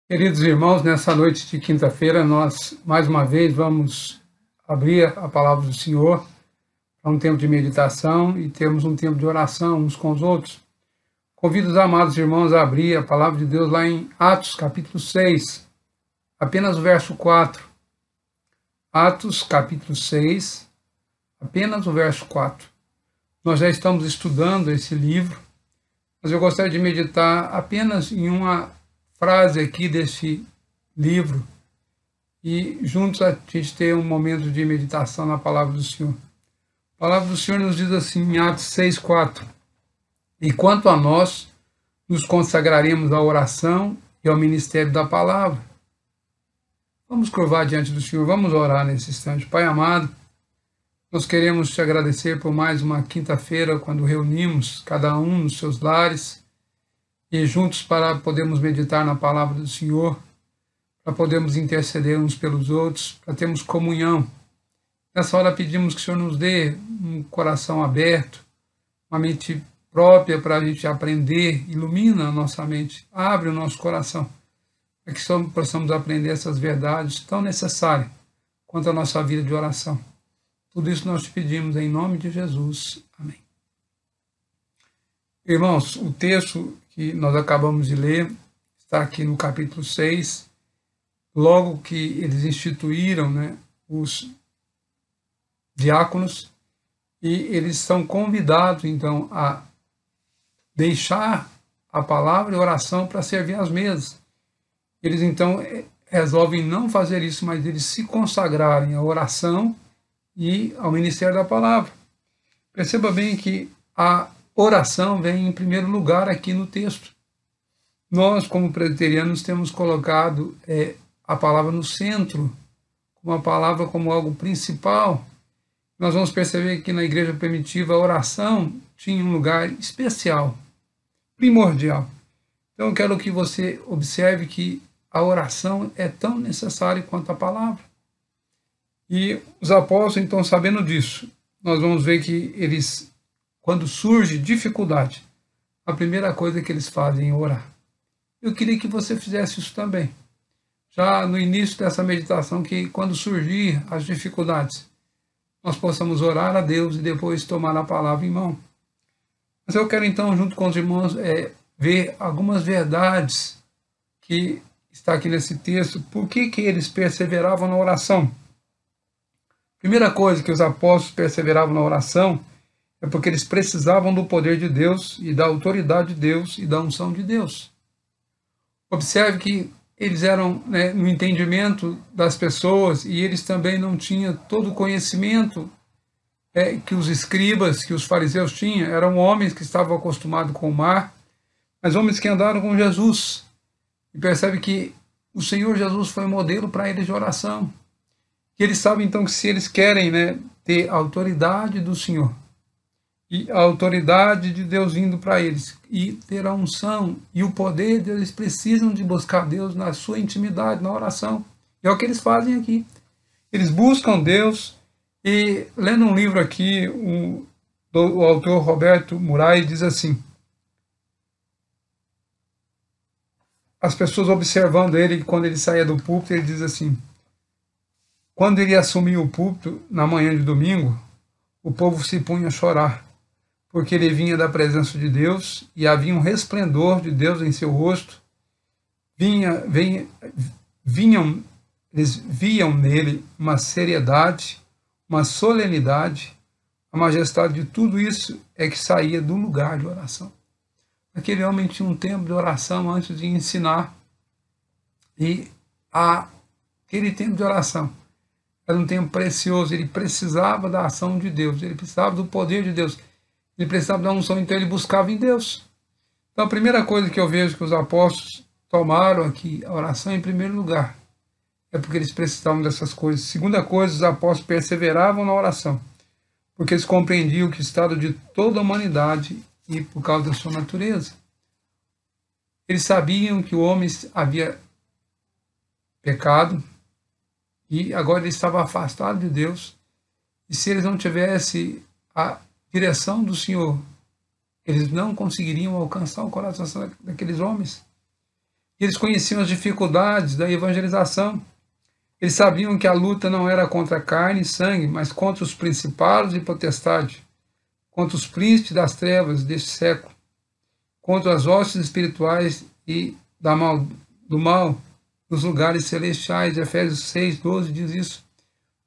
Queridos irmãos, nessa noite de quinta-feira, nós mais uma vez vamos abrir a palavra do Senhor para um tempo de meditação e termos um tempo de oração uns com os outros. Convido os amados irmãos a abrir a palavra de Deus lá em Atos, capítulo 6, apenas o verso 4. Atos, capítulo 6, apenas o verso 4. Nós já estamos estudando esse livro, mas eu gostaria de meditar apenas em uma frase aqui desse livro e juntos a gente ter um momento de meditação na palavra do Senhor. A palavra do Senhor nos diz assim em Atos 6:4: E quanto a nós, nos consagraremos à oração e ao ministério da palavra. Vamos curvar diante do Senhor, vamos orar nesse instante. Pai amado, nós queremos te agradecer por mais uma quinta-feira, quando reunimos cada um nos seus lares, e juntos para podermos meditar na palavra do Senhor, para podermos interceder uns pelos outros, para termos comunhão. Nessa hora pedimos que o Senhor nos dê um coração aberto, uma mente própria para a gente aprender, ilumina a nossa mente, abre o nosso coração, para que possamos aprender essas verdades tão necessárias quanto a nossa vida de oração. Tudo isso nós te pedimos em nome de Jesus. Amém. Irmãos, o texto que nós acabamos de ler está aqui no capítulo 6, logo que eles instituíram, os diáconos, e eles são convidados, então, a deixar a palavra e a oração para servir às mesas. Eles, então, resolvem não fazer isso, mas eles se consagrarem à oração e ao ministério da palavra. Perceba bem que a oração vem em primeiro lugar aqui no texto. Nós, como presbiterianos, temos colocado a palavra no centro, como a palavra como algo principal. Nós vamos perceber que na igreja primitiva a oração tinha um lugar especial, primordial. Então eu quero que você observe que a oração é tão necessária quanto a palavra. E os apóstolos, então, sabendo disso, nós vamos ver que eles, quando surge dificuldade, a primeira coisa que eles fazem é orar. Eu queria que você fizesse isso também. Já no início dessa meditação, que quando surgir as dificuldades, nós possamos orar a Deus e depois tomar a palavra em mão. Mas eu quero então, junto com os irmãos, ver algumas verdades que está aqui nesse texto. Por que eles perseveravam na oração? Primeira coisa que os apóstolos perseveravam na oração é porque eles precisavam do poder de Deus e da autoridade de Deus e da unção de Deus. Observe que eles eram no entendimento das pessoas e eles também não tinham todo o conhecimento que os escribas, que os fariseus tinham. Eram homens que estavam acostumados com o mar, mas homens que andaram com Jesus. E percebe que o Senhor Jesus foi modelo para eles de oração. E eles sabem, então, que se eles querem ter a autoridade do Senhor e a autoridade de Deus vindo para eles e ter a unção e o poder de Deus, eles precisam de buscar Deus na sua intimidade, na oração. E é o que eles fazem aqui. Eles buscam Deus e, lendo um livro aqui, o autor Roberto Muraes diz assim: as pessoas observando ele, quando ele saía do púlpito, ele diz assim: quando ele assumia o púlpito na manhã de domingo, o povo se punha a chorar, porque ele vinha da presença de Deus e havia um resplendor de Deus em seu rosto. Eles viam nele uma seriedade, uma solenidade, a majestade de tudo isso é que saía do lugar de oração. Aquele homem tinha um tempo de oração antes de ensinar, e aquele tempo de oração era um tempo precioso. Ele precisava da ação de Deus, ele precisava do poder de Deus, ele precisava da unção, então ele buscava em Deus. Então a primeira coisa que eu vejo que os apóstolos tomaram aqui, a oração em primeiro lugar, é porque eles precisavam dessas coisas. Segunda coisa, os apóstolos perseveravam na oração, porque eles compreendiam que o estado de toda a humanidade e por causa da sua natureza. Eles sabiam que o homem havia pecado, e agora ele estava afastado de Deus, e se eles não tivessem a direção do Senhor, eles não conseguiriam alcançar o coração daqueles homens. Eles conheciam as dificuldades da evangelização. Eles sabiam que a luta não era contra carne e sangue, mas contra os principados e potestades, contra os príncipes das trevas deste século, contra as hostes espirituais e do mal nos lugares celestiais. Efésios 6:12 diz isso.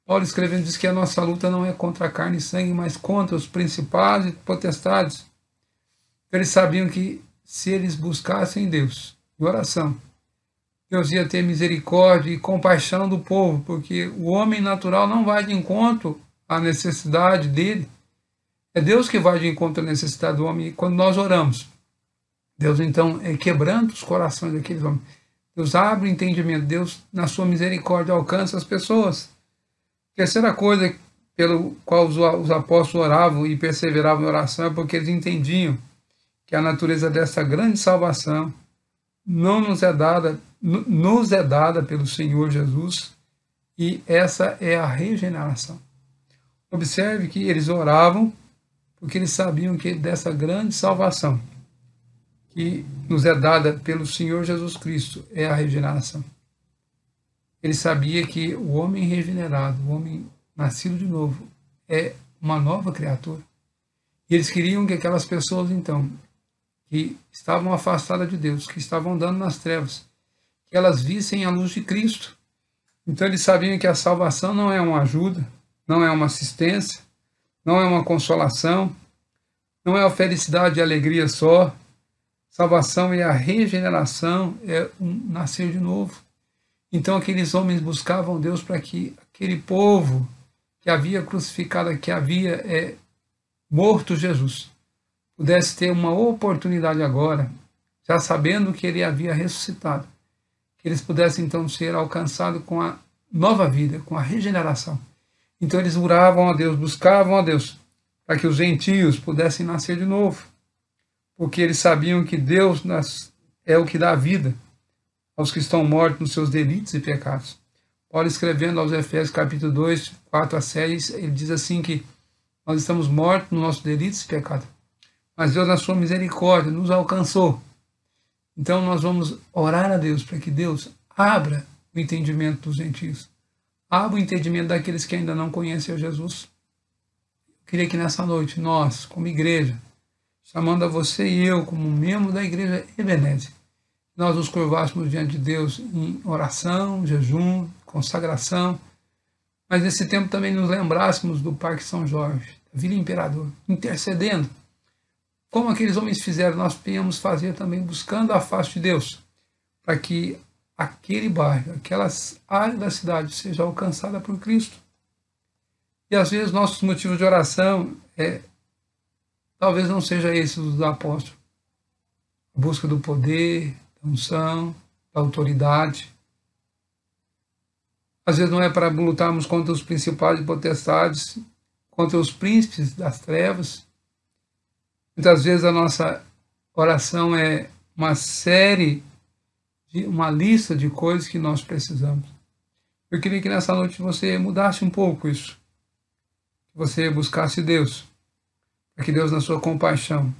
Paulo escrevendo diz que a nossa luta não é contra a carne e sangue, mas contra os principados e potestades. Eles sabiam que se eles buscassem Deus em oração, Deus ia ter misericórdia e compaixão do povo, porque o homem natural não vai de encontro à necessidade dele. É Deus que vai de encontro à necessidade do homem. E quando nós oramos, Deus então quebranta os corações daqueles homens. Deus abre o entendimento. Deus, na sua misericórdia, alcança as pessoas. Terceira coisa pelo qual os apóstolos oravam e perseveravam em oração é porque eles entendiam que a natureza dessa grande salvação não nos é dada pelo Senhor Jesus, e essa é a regeneração. Observe que eles oravam porque eles sabiam que dessa grande salvação que nos é dada pelo Senhor Jesus Cristo é a regeneração. Ele sabia que o homem regenerado, o homem nascido de novo, é uma nova criatura. E eles queriam que aquelas pessoas, então, que estavam afastadas de Deus, que estavam andando nas trevas, que elas vissem a luz de Cristo. Então eles sabiam que a salvação não é uma ajuda, não é uma assistência, não é uma consolação, não é a felicidade e alegria só. Salvação é a regeneração, é um nascer de novo. Então aqueles homens buscavam Deus para que aquele povo que havia crucificado, que havia morto Jesus, pudesse ter uma oportunidade agora, já sabendo que ele havia ressuscitado, que eles pudessem então ser alcançados com a nova vida, com a regeneração. Então eles oravam a Deus, buscavam a Deus, para que os gentios pudessem nascer de novo, porque eles sabiam que Deus é o que dá vida aos que estão mortos nos seus delitos e pecados. Paulo, escrevendo aos Efésios capítulo 2, 4-6, ele diz assim que nós estamos mortos nos nossos delitos e pecados, mas Deus, na sua misericórdia, nos alcançou. Então nós vamos orar a Deus para que Deus abra o entendimento dos gentios, abra o entendimento daqueles que ainda não conhecem a Jesus. Eu queria que nessa noite nós, como igreja, chamando a você e eu como membro da igreja Ebenezer, nós nos curvássemos diante de Deus em oração, jejum, consagração, mas nesse tempo também nos lembrássemos do Parque São Jorge, da Vila Imperador, intercedendo. Como aqueles homens fizeram, nós podemos fazer também, buscando a face de Deus, para que aquele bairro, aquelas áreas da cidade seja alcançada por Cristo. E às vezes nossos motivos de oração talvez não seja esse dos apóstolos. A busca do poder, da unção, da autoridade. Às vezes não é para lutarmos contra os principais e potestades, contra os príncipes das trevas. Muitas vezes a nossa oração é uma lista de coisas que nós precisamos. Eu queria que nessa noite você mudasse um pouco isso. Que você buscasse Deus, para que Deus, na sua compaixão,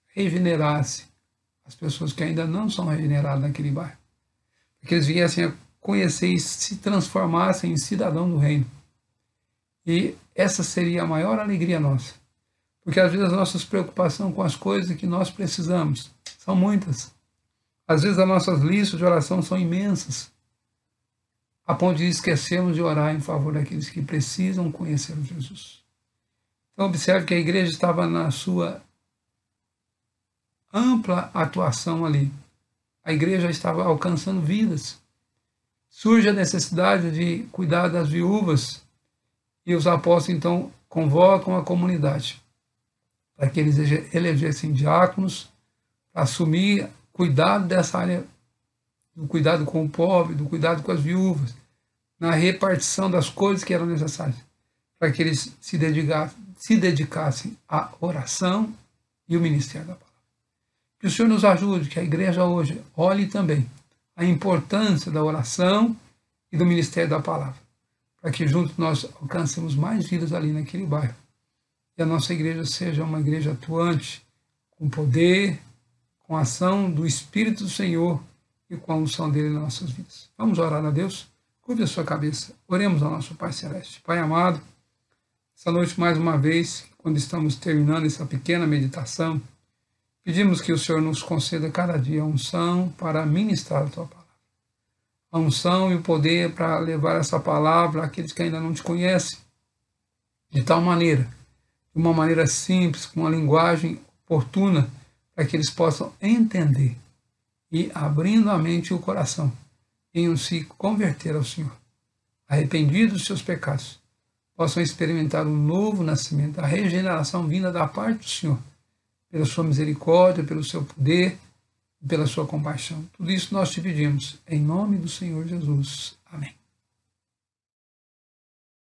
regenerasse as pessoas que ainda não são regeneradas naquele bairro. Para que eles viessem a conhecer e se transformassem em cidadão do reino. E essa seria a maior alegria nossa. Porque às vezes as nossas preocupações com as coisas que nós precisamos são muitas. Às vezes as nossas listas de oração são imensas, a ponto de esquecermos de orar em favor daqueles que precisam conhecer o Jesus. Então observe que a igreja estava na sua ampla atuação ali. A igreja estava alcançando vidas. Surge a necessidade de cuidar das viúvas e os apóstolos então convocam a comunidade para que eles elegessem diáconos para assumir cuidado dessa área, do cuidado com o pobre, do cuidado com as viúvas, na repartição das coisas que eram necessárias, para que eles se dedicassem à oração e o ministério da palavra. Que o Senhor nos ajude, que a igreja hoje olhe também a importância da oração e do ministério da palavra, para que juntos nós alcancemos mais vidas ali naquele bairro. E a nossa igreja seja uma igreja atuante, com poder, com a ação do Espírito do Senhor e com a unção dele nas nossas vidas. Vamos orar a Deus? Curve a sua cabeça. Oremos ao nosso Pai Celeste. Pai amado, essa noite mais uma vez, quando estamos terminando essa pequena meditação, pedimos que o Senhor nos conceda cada dia a unção para ministrar a Tua palavra. A unção e o poder para levar essa palavra àqueles que ainda não te conhecem, de tal maneira, de uma maneira simples, com uma linguagem oportuna, para que eles possam entender e, abrindo a mente e o coração, venham se converter ao Senhor, arrependidos dos seus pecados, possam experimentar um novo nascimento, a regeneração vinda da parte do Senhor, pela sua misericórdia, pelo seu poder e pela sua compaixão. Tudo isso nós te pedimos, em nome do Senhor Jesus. Amém.